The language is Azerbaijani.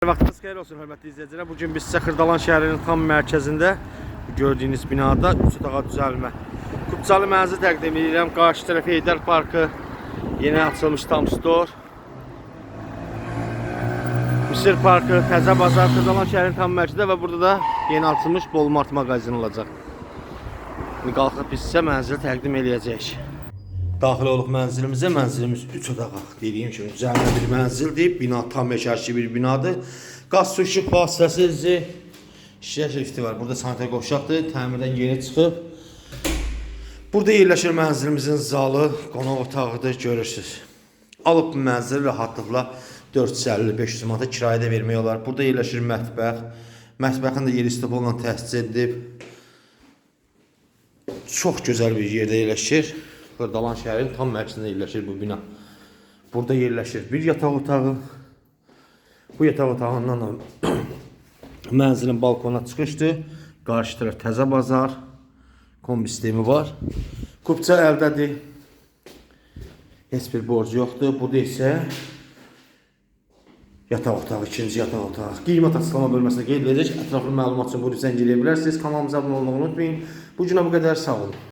Vaxtınız xeyir olsun hörmətli izləyicilər. Bugün biz sizə Xırdalan şəhərinin tam mərkəzində gördüyünüz binada 3 otağa düzəlmə Kupçalı mənzil təqdim edirəm. Qarşı tərəf Heydər Parkı, yeni açılmış Tam Store, Misir Parkı, Təzə Bazar, Xırdalan şəhərinin tam mərkəzində və burada da yeni açılmış Bol Mart mağazini olacaq. İndi qalxıb biz sizə mənzili təqdim eləyəcəyik. Daxil oluq mənzilimizə. Mənzilimiz 3 otağa, dediyim kimi düzəlmə bir mənzildir. Bina tam meşərçi bir binadır. Qaz su işıq vasitəsi, şişə lifti var. Burada sanitar qovşaqdır. Təmirdən yeni çıxıb. Burada yerləşir mənzilimizin zalı, qonaq otağıdır, görürsünüz. Alıb bu mənzili rahatlıqla 450-500 manata kirayədə vermək olar. Burada yerləşir mətbəx. Mətbəxin də yeri stopla təsis edilib. Çox gözəl bir yerdə yerləşir. Xırdalan şəhərin tam mərkəzində yerləşir bu bina. Burada yerləşir bir yataq otağı. Bu yataq otağından da mənzilin balkona çıxışdır. Qarşı tərəf Təzə Bazar, kombi sistemi var. Kupça əldədir. Heç bir borcu yoxdur. Burada isə yataq otağı, ikinci yataq otağı. Qiymət açıqlama bölməsində qeyd ediləcək. Ətraflı məlumat üçün buyurun zəng edə bilərsiniz. Kanalımıza abunə olmağı unutmayın. Bu günə bu qədər, sağ olun.